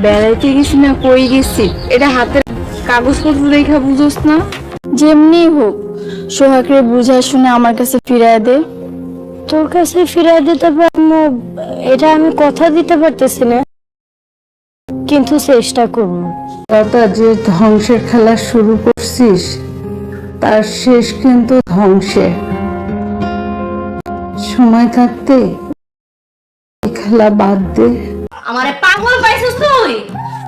বেড়াইতে গেছি না কই গেছি এটা হাতের কাগজপত্র দেখা বুঝোস না? যেমনি হোক সোহাগরে বুঝা শুনে আমার কাছে ফিরায় দে। তোর কাছে ফিরিয়ে দিতে পারবো এটা আমি কথা দিতে পারতেছি না, কিন্তু চেষ্টা করবো। লতা, যে ধ্বংসের খেলা শুরু করছিস তার শেষ কিন্তু ধ্বংসে। সময় থাকতে এই খেলা বাদ দে। আমারে পাগল পাইছিস তুই?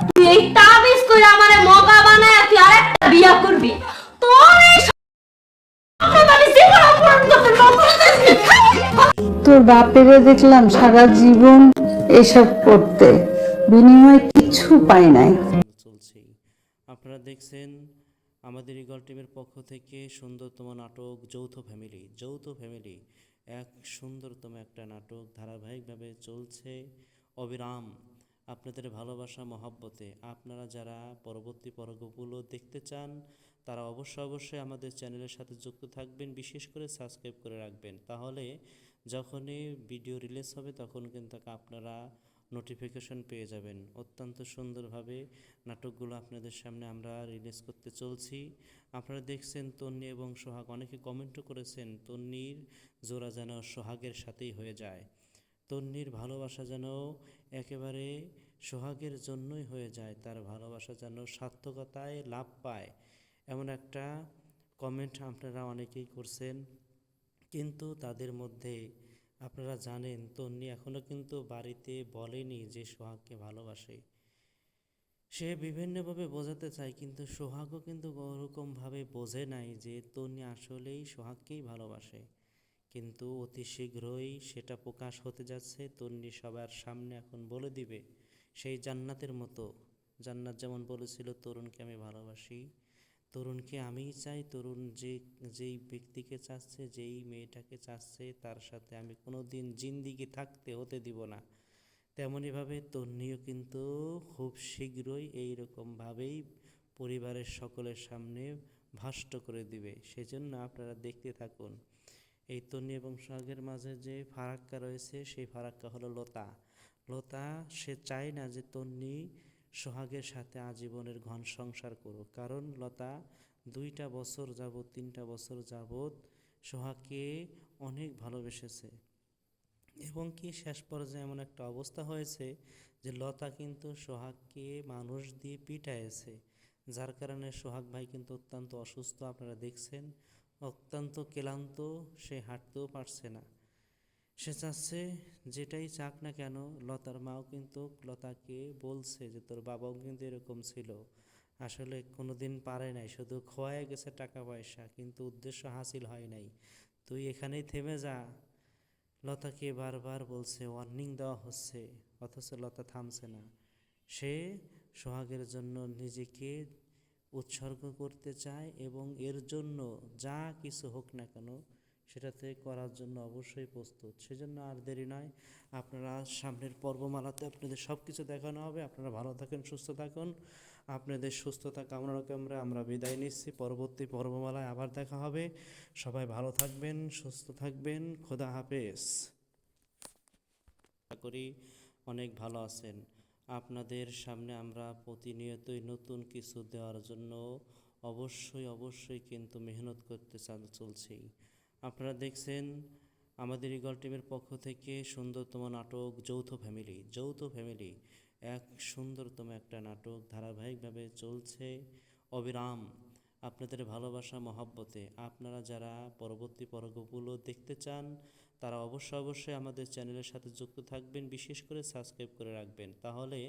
তুই এই তাবিজ কইরা আমারে মগা বানায় তুই আরেকটা বিয়া করবি। তোর এই স্বপ্ন আমি জীবন পূরণ করতে পারবো না। তোর বাপেরে দেখলাম সারা জীবন এসব করতে, বিনিময়ে কিছু পাই নাই। চলছেই। আপনারা দেখছেন আমাদের ইগল টিমের পক্ষ থেকে সুন্দরতম নাটক যৌথ ফ্যামিলি এক সুন্দরতম একটা নাটক ধারাবাহিকভাবে চলছে অবিরাম। আপনাদের ভালোবাসা মহাব্বতে আপনারা যারা পরবর্তী পর্বগুলো দেখতে চান তারা অবশ্যই আমাদের চ্যানেলের সাথে যুক্ত থাকবেন, বিশেষ করে সাবস্ক্রাইব করে রাখবেন। তাহলে যখনই ভিডিও রিলিজ হবে তখন কিন্তু আপনারা নোটিফিকেশন পেয়ে যাবেন। অত্যন্ত সুন্দরভাবে নাটকগুলো আপনাদের সামনে আমরা রিলিজ করতে চলছি। আপনারা দেখছেন তন্নি এবং সোহাগ, অনেকে কমেন্টও করেছেন তন্নির জোড়া যেন সোহাগের সাথেই হয়ে যায়, তন্নির ভালোবাসা যেন একেবারে সোহাগের জন্যই হয়ে যায়, তার ভালোবাসা যেন সার্থকতায় লাভ পায়, এমন একটা কমেন্ট আপনারা অনেকেই করছেন। কিন্তু তাদের মধ্যে আপনারা জানেন তন্নি এখনও কিন্তু বাড়িতে বলেনি যে সোহাগকে ভালোবাসে। সে বিভিন্নভাবে বোঝাতে চায় কিন্তু সোহাগও কিন্তু ওরকমভাবে বোঝে নাই যে তন্নি আসলেই সোহাগকেই ভালোবাসে। কিন্তু অতি শীঘ্রই সেটা প্রকাশ হতে যাচ্ছে, তন্নি সবার সামনে এখন বলে দিবে সেই জান্নাতের মতো। জান্নাত যেমন বলেছিল তরুণকে আমি ভালোবাসি, তরুণকে আমিই চাই, তরুণ যেই ব্যক্তিকে চাচ্ছে, যেই মেয়েটাকে চাচ্ছে তার সাথে আমি কোনো দিন জিন্দিগি থাকতে হতে দিব না। তেমনইভাবে তন্নিও কিন্তু খুব শীঘ্রই এইরকমভাবেই পরিবারের সকলের সামনে ভাষ্ট করে দিবে। সেজন্য আপনারা দেখতে থাকুন। এই তন্নি এবং সোহাগের মাঝে যে ফারাক্কা রয়েছে সেই ফারাক্কা হলো লতা সে চায় না যে তন্নি সোহাগের সাথে আজীবনের ঘন সংসার করুক, কারণ লতা 2টা বছর যাবৎ 3টা বছর যাবৎ সোহাগকে অনেক ভালোবেসেছে এবং কি শেষ পর্যায়ে এমন একটা অবস্থা হয়েছে যে লতা কিন্তু সোহাগকে মানুষ দিয়ে পিটাইছে, যার কারণে সোহাগ ভাই কিন্তু অত্যন্ত অসুস্থ। আপনারা দেখছেন অত্যন্ত ক্লান্ত, সে হাঁটতেও পারছে না। সে চাচ্ছে যেটাই চাক না কেন, লতার মাও কিন্তু লতাকে বলছে যে তোর বাবাও কিন্তু এরকম ছিল, আসলে কোনোদিন পারে নাই, শুধু খোয়ায় গেছে টাকা পয়সা, কিন্তু উদ্দেশ্য হাসিল হয় নাই, তুই এখানেই থেমে যা। লতাকে বারবার বলছে, ওয়ার্নিং দেওয়া হচ্ছে, অথচ লতা থামছে না। সে সোহাগের জন্য নিজেকে উৎসর্গ করতে চায় এবং এর জন্য যা কিছু হোক না কেন সেটাতে করার জন্য অবশ্যই প্রস্তুত। সেজন্য আর দেরি নয়, আপনারা সামনের পর্বমালাতে আপনাদের সব কিছু দেখানো হবে। আপনারা ভালো থাকেন, সুস্থ থাকুন, আপনাদের সুস্থতা কামনা করে আমরা বিদায় নিচ্ছি। পরবর্তী পর্বমালায় আবার দেখা হবে। সবাই ভালো থাকবেন, সুস্থ থাকবেন, খোদা হাফেজ। আশা করি অনেক ভালো আছেন। আপনাদের সামনে আমরা প্রতিনিয়তই নতুন কিছু দেওয়ার জন্য অবশ্যই কিন্তু মেহনত করতে চলছি। আপনারা দেখছেন আমাদের ইগল টিমের পক্ষ থেকে সুন্দরতম নাটক যৌথ ফ্যামিলি এক সুন্দরতম একটা নাটক ধারাবাহিকভাবে চলছে অবিরাম। আপনাদের ভালোবাসা মহাব্বতে আপনারা যারা পরবর্তী পর্বগুলো দেখতে চান তারা অবশ্যই আমাদের চ্যানেলের সাথে যুক্ত থাকবেন, বিশেষ করে সাবস্ক্রাইব করে রাখবেন। তাহলে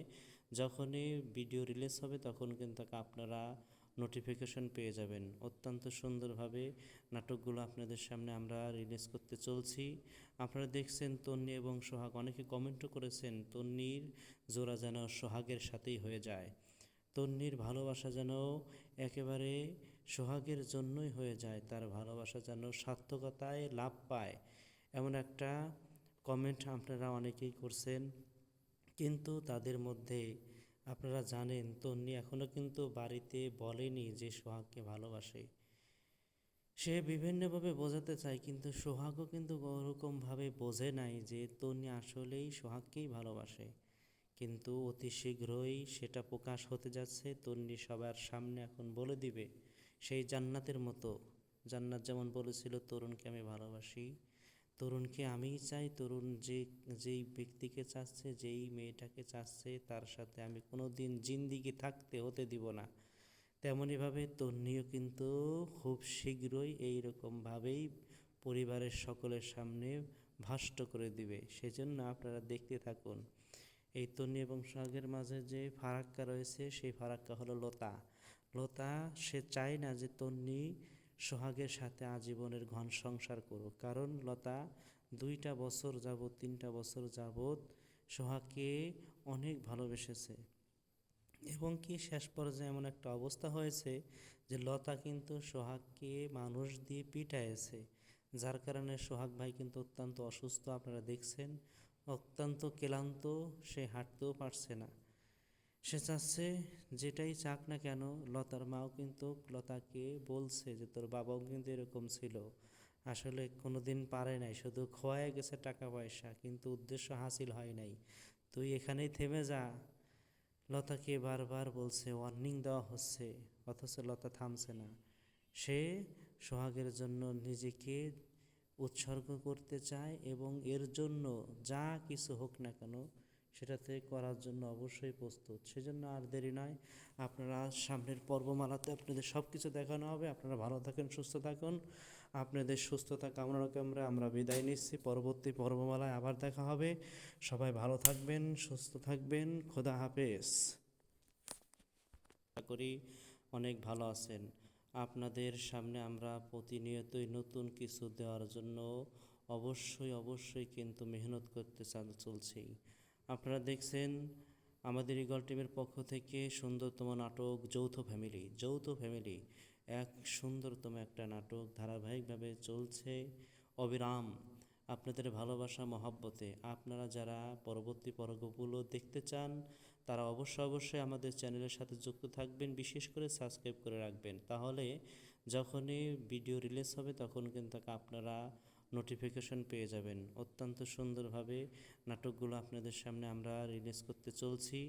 যখনই ভিডিও রিলিজ হবে তখন কিন্তু আপনারা নোটিফিকেশন পেয়ে যাবেন। অত্যন্ত সুন্দরভাবে নাটকগুলো আপনাদের সামনে আমরা রিলিজ করতে চলছি। আপনারা দেখছেন তন্নি এবং সোহাগ, অনেকে কমেন্টও করেছেন তন্নির জোড়া যেন সোহাগের সাথেই হয়ে যায়, তন্নির ভালোবাসা যেন একেবারে সোহাগের জন্যই হয়ে যায়, তার ভালোবাসা যেন সার্থকতায় লাভ পায়, এমন একটা কমেন্ট আপনারা অনেকেই করছেন। কিন্তু তাদের মধ্যে আপনারা জানেন তন্নি এখনও কিন্তু বাড়িতে বলেনি যে সোহাগকে ভালোবাসে। সে বিভিন্নভাবে বোঝাতে চায় কিন্তু সোহাগও কিন্তু ওরকমভাবে বোঝে নাই যে তন্নি আসলেই সোহাগকেই ভালোবাসে। কিন্তু অতি শীঘ্রই সেটা প্রকাশ হতে যাচ্ছে। তন্নি সবার সামনে এখন বলে দিবে সেই জান্নাতের মতো। জান্নাত যেমন বলেছিল তরুণকে আমি ভালোবাসি, তরুণকে আমিই চাই, তরুণ যেই ব্যক্তিকে চাচ্ছে, যেই মেয়েটাকে চাচ্ছে, তার সাথে আমি কোনো দিন জিন্দিগি থাকতে হতে দিব না। তেমনইভাবে তন্নিও কিন্তু খুব শীঘ্রই এইরকমভাবেই পরিবারের সকলের সামনে ভাষ্ট করে দিবে। সেজন্য আপনারা দেখতে থাকুন। এই তন্নি এবং সোহাগের মাঝে যে ফারাক্কা রয়েছে, সেই ফারাক্কা হলো লতা। লতা সে চায় না যে তন্নি সোহাগের সাথে আজীবনের ঘন সংসার করুক, কারণ লতা 2টা বছর যাবৎ 3টা বছর যাবৎ সোহাগকে অনেক ভালোবেসেছে। এবং কি শেষ পর্যায়ে এমন একটা অবস্থা হয়েছে যে লতা কিন্তু সোহাগকে মানুষ দিয়ে পিটাইছে, যার কারণে সোহাগ ভাই কিন্তু অত্যন্ত অসুস্থ। আপনারা দেখছেন অত্যন্ত ক্লান্ত, সে হাঁটতেও পারছে না। সে চাচ্ছে যেটাই চাক না কেন, লতার মাও কিন্তু লতাকে বলছে যে তোর বাবাও কিন্তু এরকম ছিল, আসলে কোনো দিন পারে নাই, শুধু খোয়ায় গেছে টাকা পয়সা, কিন্তু উদ্দেশ্য হাসিল হয় নাই, তুই এখানেই থেমে যা। লতাকে বারবার বলছে, ওয়ার্নিং দেওয়া হচ্ছে, অথচ লতা থামছে না। সে সোহাগের জন্য নিজেকে উৎসর্গ করতে চায় এবং এর জন্য যা কিছু হোক না কেন সেটাতে করার জন্য অবশ্যই প্রস্তুত। সেজন্য আর দেরি নয়, আপনারা সামনের পর্বমালাতে আপনাদের সব কিছু দেখানো হবে। আপনারা ভালো থাকেন, সুস্থ থাকুন। আপনাদের সুস্থতা কামনা করে আমরা বিদায় নিচ্ছি। পরবর্তী পর্বমালায় আবার দেখা হবে। সবাই ভালো থাকবেন, সুস্থ থাকবেন। খোদা হাফেজ। আশা করি অনেক ভালো আছেন। আপনাদের সামনে আমরা প্রতিনিয়তই নতুন কিছু দেওয়ার জন্য অবশ্যই কিন্তু মেহনত করতে চলছি। আপনারা দেখছেন আমাদের ইগল টিমের পক্ষ থেকে সুন্দরতম নাটক যৌথ ফ্যামিলি এক সুন্দরতম একটা নাটক ধারাবাহিকভাবে চলছে অবিরাম আপনাদের ভালোবাসা মহব্বতে। আপনারা যারা পরবর্তী পর্বগুলো দেখতে চান তারা অবশ্যই আমাদের চ্যানেলের সাথে যুক্ত থাকবেন, বিশেষ করে সাবস্ক্রাইব করে রাখবেন। তাহলে যখনই ভিডিও রিলিজ হবে তখন কিন্তু আপনারা নোটিফিকেশন পেয়ে যাবেন। অত্যন্ত সুন্দরভাবে নাটকগুলো আপনাদের সামনে আমরা রিলিজ করতে চলছি।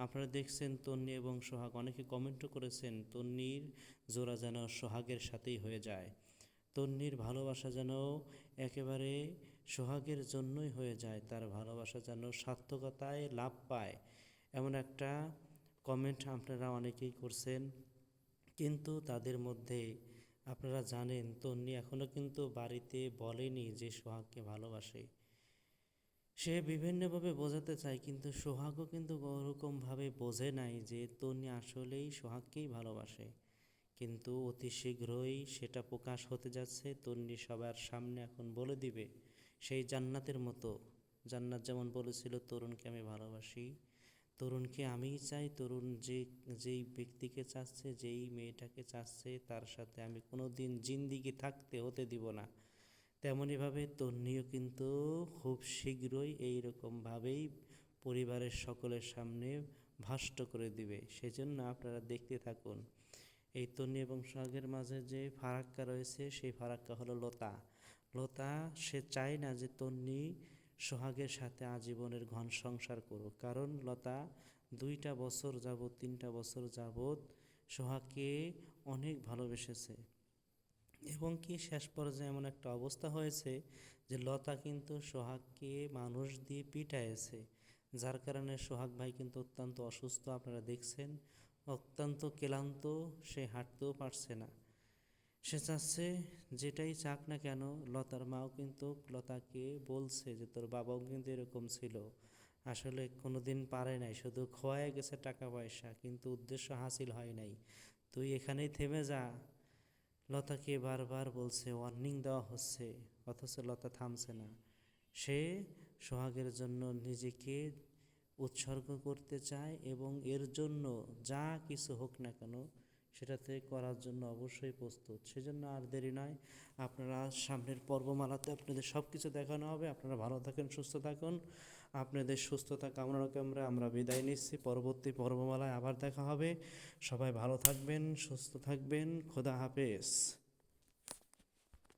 আপনারা দেখছেন তন্নি এবং সোহাগ, অনেকে কমেন্টও করেছেন তন্নির জোড়া যেন সোহাগের সাথেই হয়ে যায়, তন্নির ভালোবাসা যেন একেবারে সোহাগের জন্যই হয়ে যায়, তার ভালোবাসা যেন সার্থকতায় লাভ পায়, এমন একটা কমেন্ট আপনারা অনেকেই করছেন। কিন্তু তাদের মধ্যে আপনারা জানেন তন্নি এখনও কিন্তু বাড়িতে বলেনি যে সোহাগকে ভালোবাসে। সে বিভিন্নভাবে বোঝাতে চায়, কিন্তু সোহাগও কিন্তু ওরকমভাবে বোঝে নাই যে তন্নি আসলেই সোহাগকেই ভালোবাসে। কিন্তু অতি শীঘ্রই সেটা প্রকাশ হতে যাচ্ছে। তন্নি সবার সামনে এখন বলে দিবে সেই জান্নাতের মতো। জান্নাত যেমন বলেছিল তরুণকে আমি ভালোবাসি, তরুণকে আমিই চাই, তরুণ যেই ব্যক্তিকে চাচ্ছে, যেই মেয়েটাকে চাচ্ছে, তার সাথে আমি কোনো দিন জিন্দিগি থাকতে হতে দিব না। তেমনইভাবে তন্নিও কিন্তু খুব শীঘ্রই এইরকমভাবেই পরিবারের সকলের সামনে ভাষ্ট করে দিবে। সেজন্য আপনারা দেখতে থাকুন। এই তন্নি এবং সোহাগের মাঝে যে ফারাক্কা রয়েছে, সেই ফারাক্কা হলো লতা। লতা সে চায় না যে তন্নি সোহাগের সাথে আজীবনের ঘন সংসার করুক, কারণ লতা 2টা বছর যাবৎ 3টা বছর যাবৎ সোহাগকে অনেক ভালোবেসেছে। এবং কি শেষ পর্যায়ে এমন একটা অবস্থা হয়েছে যে লতা কিন্তু সোহাগকে মানুষ দিয়ে পিটাইছে, যার কারণে সোহাগ ভাই কিন্তু অত্যন্ত অসুস্থ। আপনারা দেখছেন অত্যন্ত ক্লান্ত, সে হাঁটতেও পারছে না। সে চাচ্ছে যেটাই চাক না কেন, লতার মাও কিন্তু লতাকে বলছে যে তোর বাবাও কিন্তু এরকম ছিল, আসলে কোনো দিন পারে নাই, শুধু খোয়ায় গেছে টাকা পয়সা, কিন্তু উদ্দেশ্য হাসিল হয় নাই, তুই এখানেই থেমে যা। লতাকে বারবার বলছে, ওয়ার্নিং দেওয়া হচ্ছে, অথচ লতা থামছে না। সে সোহাগের জন্য নিজেকে উৎসর্গ করতে চায় এবং এর জন্য যা কিছু হোক না কেন সেটাতে করার জন্য অবশ্যই প্রস্তুত। সেজন্য আর দেরি নয়, আপনারা সামনের পর্বমালাতে আপনাদের সব কিছু দেখানো হবে। আপনারা ভালো থাকেন, সুস্থ থাকুন। আপনাদের সুস্থতা কামনা করে আমরা বিদায় নিচ্ছি। পরবর্তী পর্বমালায় আবার দেখা হবে। সবাই ভালো থাকবেন, সুস্থ থাকবেন। খোদা হাফেজ।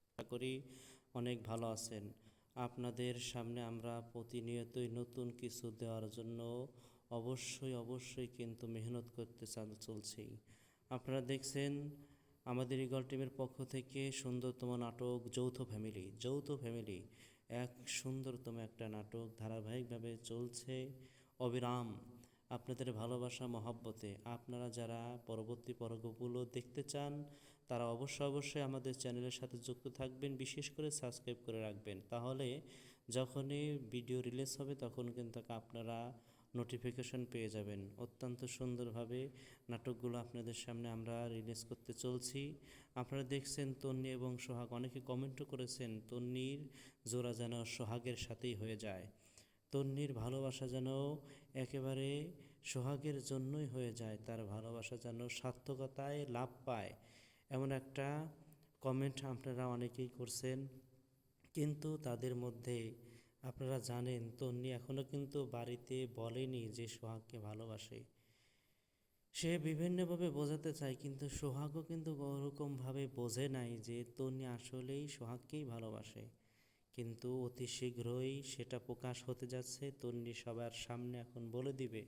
আশা করি অনেক ভালো আছেন। আপনাদের সামনে আমরা প্রতিনিয়তই নতুন কিছু দেওয়ার জন্য অবশ্যই অবশ্যই কিন্তু মেহনত করতে চলছি। আপনারা দেখছেন আমাদের ইগল টিমের পক্ষ থেকে সুন্দরতম নাটক যৌথ ফ্যামিলি এক সুন্দরতম একটা নাটক ধারাবাহিকভাবে চলছে অবিরাম আপনাদের ভালোবাসা মহব্বতে। আপনারা যারা পরবর্তী পর্বগুলো দেখতে চান তারা অবশ্যই আমাদের চ্যানেলের সাথে যুক্ত থাকবেন, বিশেষ করে সাবস্ক্রাইব করে রাখবেন। তাহলে যখনই ভিডিও রিলিজ হবে তখন কিন্তু আপনারা নোটিফিকেশন পেয়ে যাবেন। অত্যন্ত সুন্দরভাবে নাটকগুলো আপনাদের সামনে আমরা রিলিজ করতে চলছি। আপনারা দেখছেন তন্নি এবং সোহাগ, অনেকে কমেন্টও করেছেন তন্নির জোড়া যেন সোহাগের সাথেই হয়ে যায়, তন্নির ভালোবাসা যেন একেবারে সোহাগের জন্যই হয়ে যায়, তার ভালোবাসা যেন সার্থকতায় লাভ পায়, এমন একটা কমেন্ট আপনারা অনেকেই করছেন। কিন্তু তাদের মধ্যে আপনারা জানেন তন্নি এখনও কিন্তু বাড়িতে বলেনি যে সোহাগকে ভালোবাসে। সে বিভিন্নভাবে বোঝাতে চায়, কিন্তু সোহাগও কিন্তু ওরকমভাবে বোঝে নাই যে তন্নি আসলেই সোহাগকেই ভালোবাসে। কিন্তু অতি শীঘ্রই সেটা প্রকাশ হতে যাচ্ছে, তন্নি সবার সামনে এখন বলে দিবে।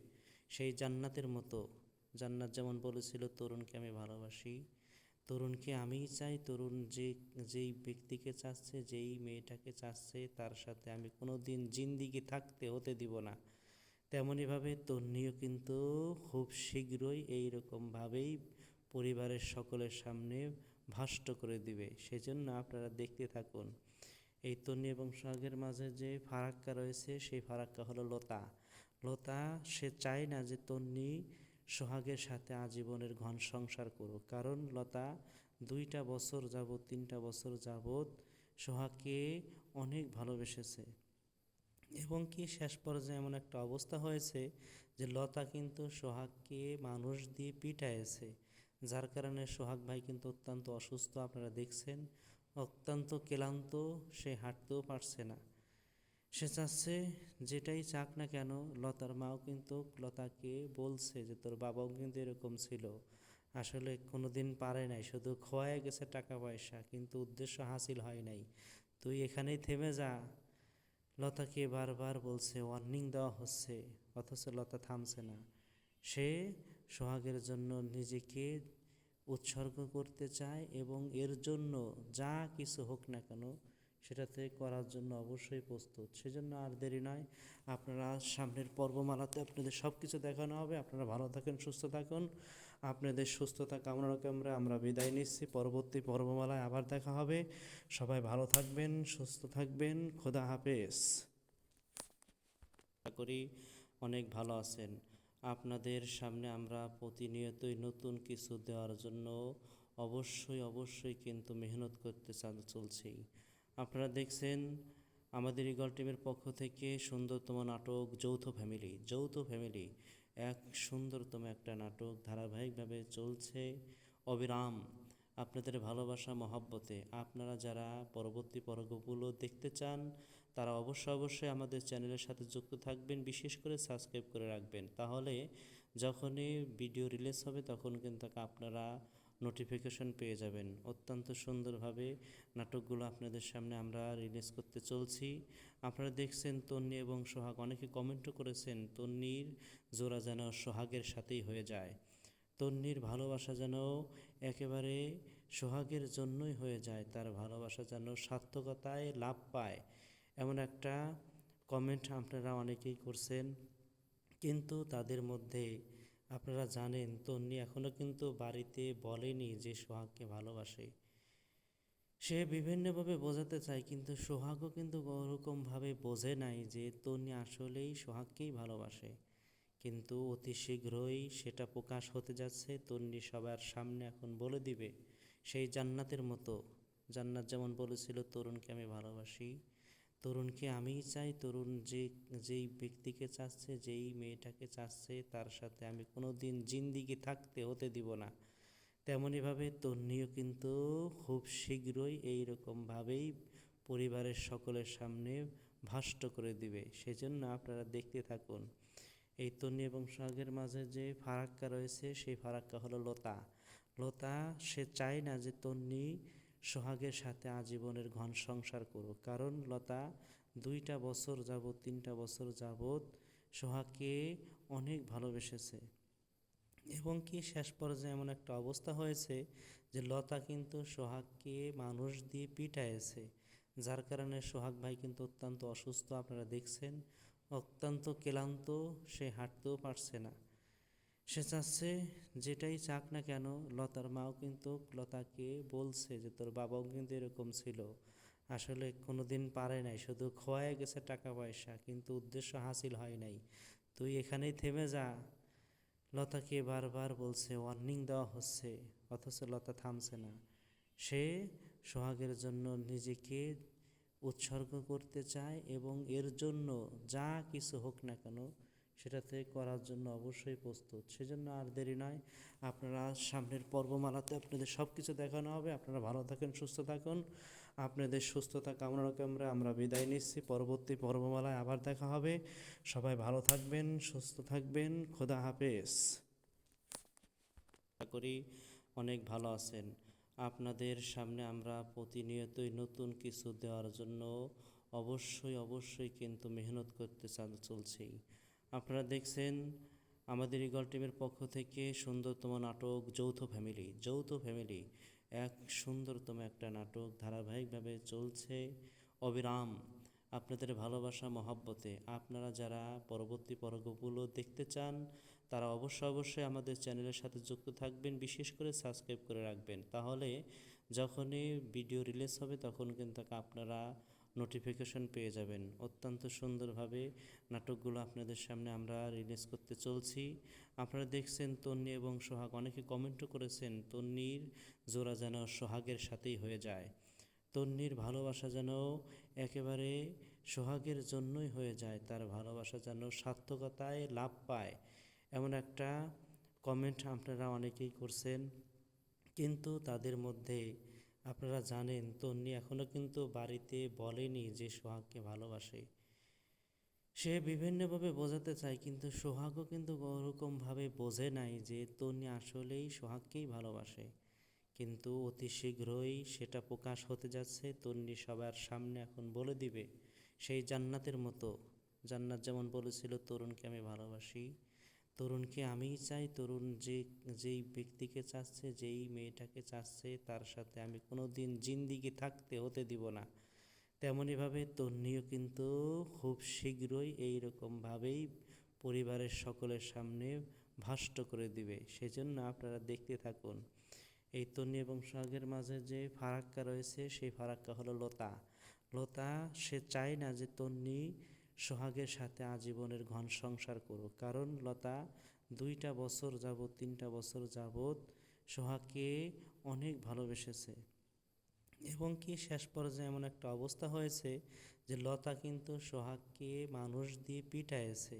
সেই জান্নাতের মতো, জান্নাত যেমন বলেছিল তরুণকে আমি ভালোবাসি, তরুণকে আমিই চাই, তরুণ যেই ব্যক্তিকে চাচ্ছে, যেই মেয়েটাকে চাচ্ছে তার সাথে আমি কোনো দিন জিন্দিগি থাকতে হতে দিব না। তেমনইভাবে তন্নিও কিন্তু খুব শীঘ্রই এইরকমভাবেই পরিবারের সকলের সামনে ভাষ্ট করে দিবে। সেজন্য আপনারা দেখতে থাকুন। এই তন্নি এবং সোহাগের মাঝে যে ফারাক্কা রয়েছে সেই ফারাক্কা হলো লতা সে চায় না যে তন্নি সোহাগের সাথে আজীবনের ঘন সংসার করুক, কারণ লতা 2টা বছর যাবৎ 3টা বছর যাবৎ সোহাগকে অনেক ভালোবেসেছে এবং কি শেষ পর্যায়ে এমন একটা অবস্থা হয়েছে যে লতা কিন্তু সোহাগকে মানুষ দিয়ে পিটাইছে, যার কারণে সোহাগ ভাই কিন্তু অত্যন্ত অসুস্থ। আপনারা দেখছেন অত্যন্ত ক্লান্ত, সে হাঁটতেও পারছে না। সে চাচ্ছে যেটাই চাক না কেন, লতার মাও কিন্তু লতাকে বলছে যে তোর বাবাও কিন্তু এরকম ছিল, আসলে কোনো দিন পারে নাই, শুধু খোয়ায় গেছে টাকা পয়সা, কিন্তু উদ্দেশ্য হাসিল হয় নাই, তুই এখানেই থেমে যা। লতাকে বারবার বলছে, ওয়ার্নিং দেওয়া হচ্ছে, অথচ লতা থামছে না। সে সোহাগের জন্য নিজেকে উৎসর্গ করতে চায় এবং এর জন্য যা কিছু হোক না কেন সেটাতে করার জন্য অবশ্যই প্রস্তুত। সেজন্য আর দেরি নয়, আপনারা সামনের পর্বমালাতে আপনাদের সব কিছু দেখানো হবে। আপনারা ভালো থাকেন, সুস্থ থাকুন, আপনাদের সুস্থতা কামনা করে আমরা বিদায় নিচ্ছি। পরবর্তী পর্বমালায় আবার দেখা হবে। সবাই ভালো থাকবেন, সুস্থ থাকবেন, খোদা হাফেজ। আশা করি অনেক ভালো আছেন। আপনাদের সামনে আমরা প্রতিনিয়তই নতুন কিছু দেওয়ার জন্য অবশ্যই কিন্তু মেহনত করতে চলছি। আপনারা দেখছেন আমাদের ইগল টিমের পক্ষ থেকে সুন্দরতম নাটক যৌথ ফ্যামিলি এক সুন্দরতম একটা নাটক ধারাবাহিকভাবে চলছে অবিরাম আপনাদের ভালোবাসা মহব্বতে। আপনারা যারা পরবর্তী পর্বগুলো দেখতে চান তারা অবশ্যই আমাদের চ্যানেলের সাথে যুক্ত থাকবেন, বিশেষ করে সাবস্ক্রাইব করে রাখবেন। তাহলে যখনই ভিডিও রিলিজ হবে তখন কিন্তু আপনারা নোটিফিকেশন পেয়ে যাবেন। অত্যন্ত সুন্দরভাবে নাটকগুলো আপনাদের সামনে আমরা রিলিজ করতে চলছি। আপনারা দেখছেন তন্নি এবং সোহাগ, অনেকে কমেন্টও করেছেন তন্নির জোড়া যেন সোহাগের সাথেই হয়ে যায়, তন্নির ভালোবাসা যেন একেবারে সোহাগের জন্যই হয়ে যায়, তার ভালোবাসা যেন সার্থকতায় লাভ পায়, এমন একটা কমেন্ট আপনারা অনেকেই করছেন। কিন্তু তাদের মধ্যে আপনারা জানেন তন্নি এখনও কিন্তু বাড়িতে বলেনি যে সোহাগকে ভালোবাসে। সে বিভিন্নভাবে বোঝাতে চায়, কিন্তু সোহাগও কিন্তু ওরকমভাবে বোঝে নাই যে তন্নি আসলেই সোহাগকেই ভালোবাসে। কিন্তু অতি শীঘ্রই সেটা প্রকাশ হতে যাচ্ছে, তন্নি সবার সামনে এখন বলে দিবে। সেই জান্নাতের মতো, জান্নাত যেমন বলেছিল তরুণকে আমি ভালোবাসি, তরুণকে আমিই চাই, তরুণ যেই ব্যক্তিকে চাচ্ছে, যেই মেয়েটাকে চাচ্ছে তার সাথে আমি কোনো দিন জিন্দিগি থাকতে হতে দিব না। তেমনইভাবে তন্নিও কিন্তু খুব শীঘ্রই এইরকমভাবেই পরিবারের সকলের সামনে ভাষ্ট করে দিবে। সেজন্য আপনারা দেখতে থাকুন। এই তন্নি এবং সোহাগের মাঝে যে ফারাক্কা রয়েছে সেই ফারাক্কা হলো লতা সে চায় না যে তন্নি সোহাগের সাথে আজীবনের ঘন সংসার করুক, কারণ লতা 2টা বছর যাবৎ 3টা বছর যাবৎ সোহাগকে অনেক ভালোবেসেছে এবং কি শেষ পর্যায়ে এমন একটা অবস্থা হয়েছে যে লতা কিন্তু সোহাগকে মানুষ দিয়ে পিটাইছে, যার কারণে সোহাগ ভাই কিন্তু অত্যন্ত অসুস্থ। আপনারা দেখছেন অত্যন্ত ক্লান্ত, সে হাঁটতেও পারছে না। সে চাচ্ছে যেটাই চাক না কেন, লতার মাও কিন্তু লতাকে বলছে যে তোর বাবাও কিন্তু এরকম ছিল, আসলে কোনোদিন পারে নাই, শুধু খোয়ায় গেছে টাকা পয়সা, কিন্তু উদ্দেশ্য হাসিল হয় নাই, তুই এখানেই থেমে যা। লতাকে বারবার বলছে, ওয়ার্নিং দেওয়া হচ্ছে, অথচ লতা থামছে না। সে সোহাগের জন্য নিজেকে উৎসর্গ করতে চায় এবং এর জন্য যা কিছু হোক না কেন সেটাতে করার জন্য অবশ্যই প্রস্তুত। সেজন্য আর দেরি নয়, আপনারা সামনের পর্বমালাতে আপনাদের সব কিছু দেখানো হবে। আপনারা ভালো থাকেন, সুস্থ থাকুন। আপনাদের সুস্থতা কামনা করে আমরা বিদায় নিচ্ছি। পরবর্তী পর্বমালায় আবার দেখা হবে। সবাই ভালো থাকবেন, সুস্থ থাকবেন। খোদা হাফেজ। আশা করি অনেক ভালো আছেন। আপনাদের সামনে আমরা প্রতিনিয়তই নতুন কিছু দেওয়ার জন্য অবশ্যই কিন্তু মেহনত করতে চলছি। আপনারা দেখছেন আমাদের ইগল টিমের পক্ষ থেকে সুন্দরতম নাটক যৌথ ফ্যামিলি এক সুন্দরতম একটা নাটক ধারাবাহিকভাবে চলছে অবিরাম আপনাদের ভালোবাসা মহব্বতে। আপনারা যারা পরবর্তী পর্বগুলো দেখতে চান তারা অবশ্যই আমাদের চ্যানেলের সাথে যুক্ত থাকবেন, বিশেষ করে সাবস্ক্রাইব করে রাখবেন। তাহলে যখনই ভিডিও রিলিজ হবে তখন কিন্তু আপনারা নোটিফিকেশন পেয়ে যাবেন। অত্যন্ত সুন্দরভাবে নাটকগুলো আপনাদের সামনে আমরা রিলিজ করতে চলছি। আপনারা দেখছেন তন্নি এবং সোহাগ, অনেকে কমেন্টও করেছেন তন্নির জোড়া যেন সোহাগের সাথেই হয়ে যায়, তন্নির ভালোবাসা যেন একেবারে সোহাগের জন্যই হয়ে যায়, তার ভালোবাসা যেন সার্থকতায় লাভ পায়, এমন একটা কমেন্ট আপনারা অনেকেই করছেন। কিন্তু তাদের মধ্যে আপনারা জানেন তন্নি এখনও কিন্তু বাড়িতে বলেনি যে সোহাগকে ভালোবাসে। সে বিভিন্নভাবে বোঝাতে চায়, কিন্তু সোহাগও কিন্তু ওরকমভাবে বোঝে নাই যে তন্নি আসলেই সোহাগকেই ভালোবাসে। কিন্তু অতি শীঘ্রই সেটা প্রকাশ হতে যাচ্ছে। তন্নি সবার সামনে এখন বলে দিবে, সেই জান্নাতের মতো। জান্নাত যেমন বলেছিল তরুণকে আমি ভালোবাসি, তরুণকে আমিই চাই, তরুণ যেই ব্যক্তিকে চাচ্ছে, যেই মেয়েটাকে চাচ্ছে, তার সাথে আমি কোনো দিন জিন্দিগি থাকতে হতে দিব না। তেমনইভাবে তন্নিও কিন্তু খুব শীঘ্রই এইরকমভাবেই পরিবারের সকলের সামনে ভাষ্ট করে দিবে। সেজন্য আপনারা দেখতে থাকুন। এই তন্নি এবং সোহাগের মাঝে যে ফারাক্কা রয়েছে, সেই ফারাক্কা হলো লতা সে চায় না যে তন্নি সোহাগের সাথে আজীবনের ঘন সংসার করুক, কারণ লতা 2টা বছর যাবৎ 3টা বছর যাবৎ সোহাগকে অনেক ভালোবেসেছে এবং কি শেষ পর্যায়ে এমন একটা অবস্থা হয়েছে যে লতা কিন্তু সোহাগকে মানুষ দিয়ে পিটাইছে,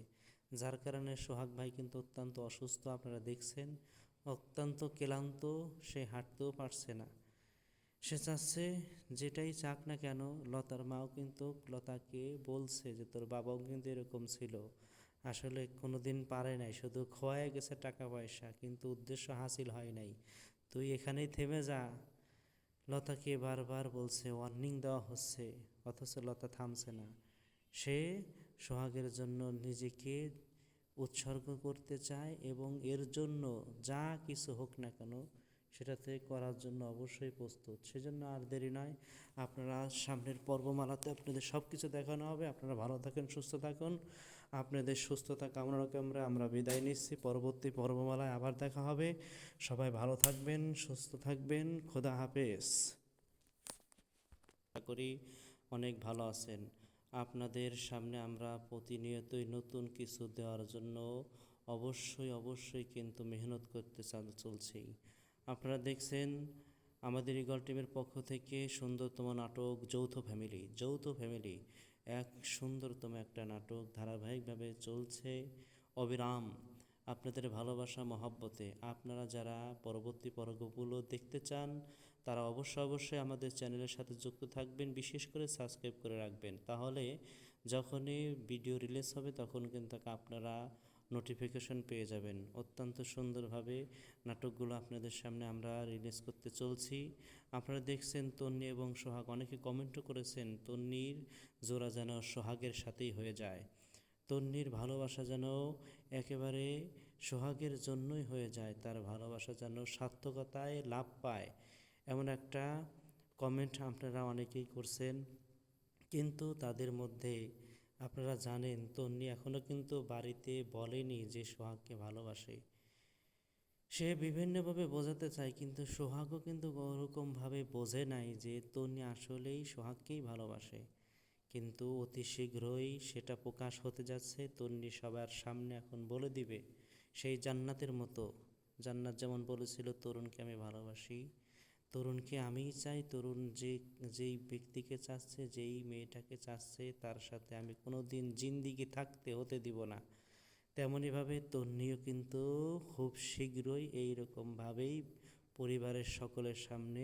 যার কারণে সোহাগ ভাই কিন্তু অত্যন্ত অসুস্থ। আপনারা দেখছেন অত্যন্ত ক্লান্ত, সে হাঁটতেও পারছে না। সে চাচ্ছে যেটাই চাক না কেন, লতার মাও কিন্তু লতাকে বলছে যে তোর বাবাও কিন্তু এরকম ছিল, আসলে কোনোদিন পারে নাই, শুধু খোয়ায় গেছে টাকা পয়সা, কিন্তু উদ্দেশ্য হাসিল হয় নাই, তুই এখানেই থেমে যা। লতাকে বারবার বলছে, ওয়ার্নিং দেওয়া হচ্ছে, অথচ লতা থামছে না। সে সোহাগের জন্য নিজেকে উৎসর্গ করতে চায় এবং এর জন্য যা কিছু হোক না কেন সেটাতে করার জন্য অবশ্যই প্রস্তুত। সেজন্য আর দেরি নয়, আপনারা সামনের পর্বমালাতে আপনাদের সব কিছু দেখানো হবে। আপনারা ভালো থাকেন, সুস্থ থাকুন। আপনাদের সুস্থতা কামনা করে আমরা বিদায় নিচ্ছি। পরবর্তী পর্বমালায় আবার দেখা হবে। সবাই ভালো থাকবেন, সুস্থ থাকবেন। খোদা হাফেজ। আশা করি অনেক ভালো আছেন। আপনাদের সামনে আমরা প্রতিনিয়তই নতুন কিছু দেওয়ার জন্য অবশ্যই কিন্তু মেহনত করতে চলছি। আপনারা দেখছেন আমাদের ইগল টিমের পক্ষ থেকে সুন্দরতম নাটক যৌথ ফ্যামিলি এক সুন্দরতম একটা নাটক ধারাবাহিকভাবে চলছে অবিরাম আপনাদের ভালোবাসা মহব্বতে। আপনারা যারা পরবর্তী পর্বগুলো দেখতে চান তারা অবশ্যই আমাদের চ্যানেলের সাথে যুক্ত থাকবেন, বিশেষ করে সাবস্ক্রাইব করে রাখবেন। তাহলে যখনই ভিডিও রিলিজ হবে তখন কিন্তু আপনারা নোটিফিকেশন পেয়ে যাবেন। অত্যন্ত সুন্দরভাবে নাটকগুলো আপনাদের সামনে আমরা রিলিজ করতে চলছি। আপনারা দেখছেন তন্নি এবং সোহাগ, অনেকে কমেন্টও করেছেন তন্নির জোড়া যেন সোহাগের সাথেই হয়ে যায়, তন্বীর ভালোবাসা যেন একেবারে সোহাগের জন্যই হয়ে যায়, তার ভালোবাসা যেন সার্থকতায় লাভ পায়, এমন একটা কমেন্ট আপনারা অনেকেই করছেন। কিন্তু তাদের মধ্যে আপনারা জানেন তন্বী এখনও কিন্তু বাড়িতে বলেনি যে সোহাগকে ভালোবাসে। সে বিভিন্নভাবে বোঝাতে চায়, কিন্তু সোহাগও কিন্তু ওরকমভাবে বোঝে নাই যে তন্বী আসলেই সোহাগকেই ভালোবাসে। কিন্তু অতি শীঘ্রই সেটা প্রকাশ হতে যাচ্ছে, তন্বী সবার সামনে এখন বলে দিবে, সেই জান্নাতের মতো। জান্নাত যেমন বলেছিল তরুণকে আমি ভালোবাসি, তরুণকে আমিই চাই, তরুণ যেই ব্যক্তিকে চাচ্ছে, যেই মেয়েটাকে চাচ্ছে, তার সাথে আমি কোনো দিন জিন্দিগি থাকতে হতে দিব না। তেমনইভাবে তন্বীও কিন্তু খুব শীঘ্রই এইরকমভাবেই পরিবারের সকলের সামনে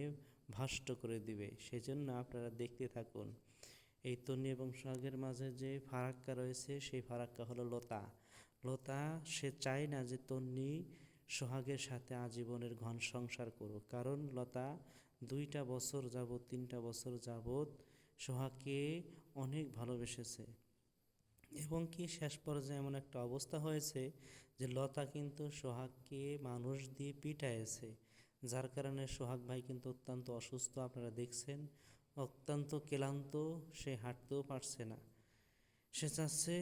ভাষ্ট করে দিবে। সেজন্য আপনারা দেখতে থাকুন। এই তন্বী এবং সোহাগের মাঝে যে ফারাক্কা রয়েছে, সেই ফারাক্কা হলো লতা। লতা সে চায় না যে তন্বী সোহাগের সাথে আজীবনের ঘন সংসার করুক, কারণ লতা 2টা বছর যাবৎ 3টা বছর যাবৎ সোহাগকে অনেক ভালোবেসেছে। এবং কি শেষ পর্যায়ে এমন একটা অবস্থা হয়েছে যে লতা কিন্তু সোহাগকে মানুষ দিয়ে পিটাইছে, যার কারণে সোহাগ ভাই কিন্তু অত্যন্ত অসুস্থ, আপনারা দেখছেন, অত্যন্ত ক্লান্ত, সে হাঁটতেও পারছে না। সে চাচ্ছে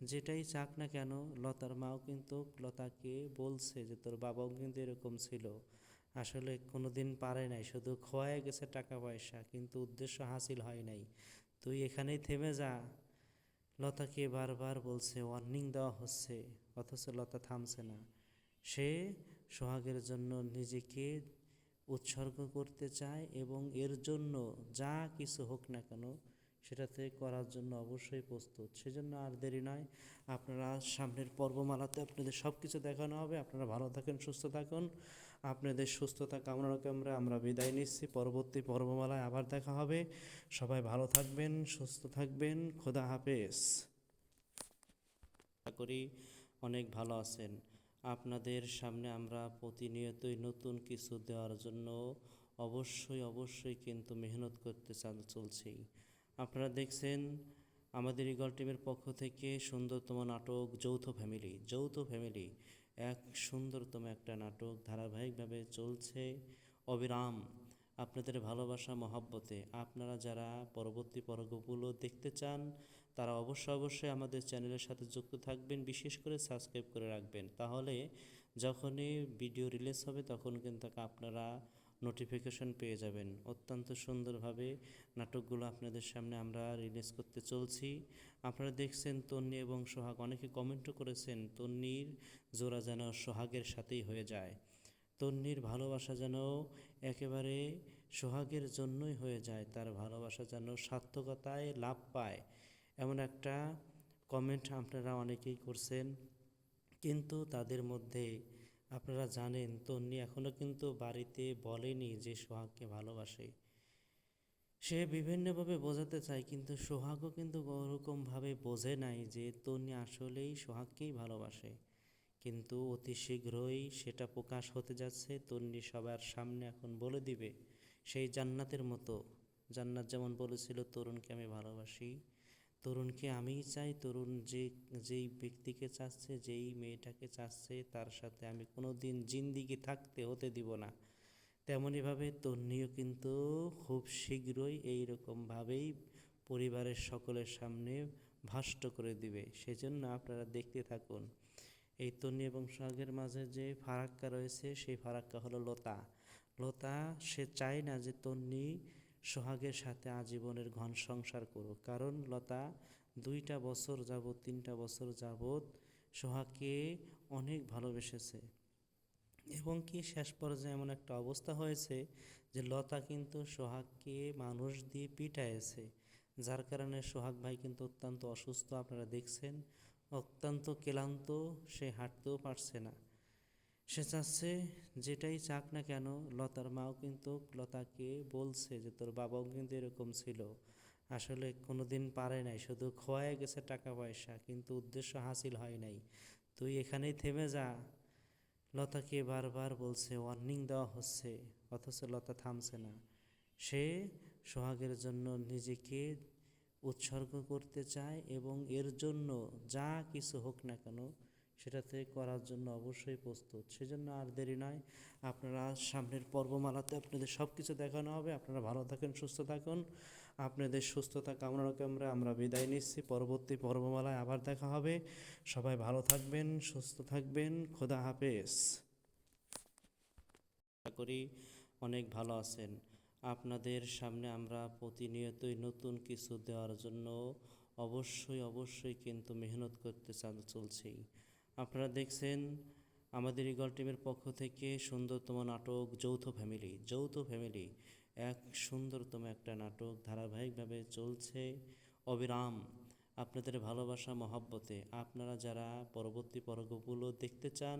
যেটাই চাক না কেন, লতার মাও কিন্তু লতাকে বলছে যে তোর বাবাও কিন্তু এরকম ছিল, আসলে কোনো দিন পারে নাই, শুধু খোয়ায় গেছে টাকা পয়সা, কিন্তু উদ্দেশ্য হাসিল হয় নাই, তুই এখানেই থেমে যা। লতাকে বারবার বলছে, ওয়ার্নিং দেওয়া হচ্ছে, অথচ লতা থামছে না। সে সোহাগের জন্য নিজেকে উৎসর্গ করতে চায় এবং এর জন্য যা কিছু হোক না কেন সেটাতে করার জন্য অবশ্যই প্রস্তুত। সেজন্য আর দেরি নয়, আপনারা সামনের পর্বমালাতে আপনাদের সব কিছু দেখানো হবে। আপনারা ভালো থাকেন, সুস্থ থাকুন, আপনাদের সুস্থতা কামনা করে আমরা বিদায় নিচ্ছি। পরবর্তী পর্বমালায় আবার দেখা হবে। সবাই ভালো থাকবেন, সুস্থ থাকবেন, খোদা হাফেজ। আশা করি অনেক ভালো আছেন। আপনাদের সামনে আমরা প্রতিনিয়তই নতুন কিছু দেওয়ার জন্য অবশ্যই কিন্তু মেহনত করতে চলছি। আপনারা দেখছেন আমাদের ইগল টিমের পক্ষ থেকে সুন্দরতম নাটক যৌথ ফ্যামিলি এক সুন্দরতম একটা নাটক ধারাবাহিকভাবে চলছে অবিরাম আপনাদের ভালোবাসা মহব্বতে। আপনারা যারা পরবর্তী পর্বগুলো দেখতে চান তারা অবশ্যই আমাদের চ্যানেলের সাথে যুক্ত থাকবেন, বিশেষ করে সাবস্ক্রাইব করে রাখবেন, তাহলে যখনই ভিডিও রিলিজ হবে তখন কিন্তু আপনারা নোটিফিকেশন পেয়ে যাবেন। অত্যন্ত সুন্দরভাবে নাটকগুলো আপনাদের সামনে আমরা রিলিজ করতে চলছি। আপনারা দেখছেন তন্বী এবং সোহাগ, অনেকে কমেন্টও করেছেন তন্বীর জোড়া যেন সোহাগের সাথেই হয়ে যায়, তন্বীর ভালোবাসা যেন একেবারে সোহাগের জন্যই হয়ে যায়, তার ভালোবাসা যেন সার্থকতায় লাভ পায়, এমন একটা কমেন্ট আপনারা অনেকেই করছেন। কিন্তু তাদের মধ্যে আপনারা জানেন তন্বী এখনও কিন্তু বাড়িতে বলেনি যে সোহাগকে ভালোবাসে। সে বিভিন্নভাবে বোঝাতে চায়, কিন্তু সোহাগও কিন্তু ওরকমভাবে বোঝে নাই যে তন্বী আসলেই সোহাগকেই ভালোবাসে। কিন্তু অতি শীঘ্রই সেটা প্রকাশ হতে যাচ্ছে, তন্বী সবার সামনে এখন বলে দিবে, সেই জান্নাতের মতো। জান্নাত যেমন বলেছিল তরুণকে আমি ভালোবাসি, তরুণকে আমিই চাই, তরুণ যেই ব্যক্তিকে চাচ্ছে, যেই মেয়েটাকে চাচ্ছে, তার সাথে আমি কোনো দিন জিন্দিগি থাকতে হতে দিব না। তেমনইভাবে তন্বীও কিন্তু খুব শীঘ্রই এইরকমভাবেই পরিবারের সকলের সামনে ভাষ্ট করে দিবে। সেজন্য আপনারা দেখতে থাকুন। এই তন্বী এবং সোহাগের মাঝে যে ফারাক্কা রয়েছে, সেই ফারাক্কা হলো লতা সে চায় না যে তন্বী সোহাগের সাথে আজীবনের ঘন সংসার করুক, কারণ লতা 2টা বছর যাবৎ 3টা বছর যাবৎ সোহাগকে অনেক ভালোবেসেছে। এবং কি শেষ পর্যায়ে এমন একটা অবস্থা হয়েছে যে লতা কিন্তু সোহাগকে মানুষ দিয়ে পিটাইছে, যার কারণে সোহাগ ভাই কিন্তু অত্যন্ত অসুস্থ, আপনারা দেখছেন, অত্যন্ত ক্লান্ত, সে হাঁটতেও পারছে না। সে চাচ্ছে যেটাই চাক না কেন, লতার মাও কিন্তু লতাকে বলছে যে তোর বাবাও কিন্তু এরকম ছিল, আসলে কোনো দিন পারে নাই, শুধু খোয়ায় গেছে টাকা পয়সা, কিন্তু উদ্দেশ্য হাসিল হয় নাই, তুই এখানেই থেমে যা। লতাকে বারবার বলছে, ওয়ার্নিং দেওয়া হচ্ছে, অথচ লতা থামছে না। সে সোহাগের জন্য নিজেকে উৎসর্গ করতে চায় এবং এর জন্য যা কিছু হোক না কেন সেটাতে করার জন্য অবশ্যই প্রস্তুত। সেজন্য আর দেরি নয়, আপনারা সামনের পর্বমালাতে আপনাদের সব কিছু দেখানো হবে। আপনারা ভালো থাকেন, সুস্থ থাকুন। আপনাদের সুস্থতা কামনা করে আমরা বিদায় নিচ্ছি। পরবর্তী পর্বমালায় আবার দেখা হবে। সবাই ভালো থাকবেন, সুস্থ থাকবেন। খোদা হাফেজ। আশা করি অনেক ভালো আছেন। আপনাদের সামনে আমরা প্রতিনিয়তই নতুন কিছু দেওয়ার জন্য অবশ্যই কিন্তু মেহনত করতে চলছি। আপনারা দেখছেন আমাদের ইগল টিমের পক্ষ থেকে সুন্দরতম নাটক যৌথ ফ্যামিলি এক সুন্দরতম একটা নাটক ধারাবাহিকভাবে চলছে অবিরাম। আপনাদের ভালোবাসা মহব্বতে আপনারা যারা পরবর্তী পর্বগুলো দেখতে চান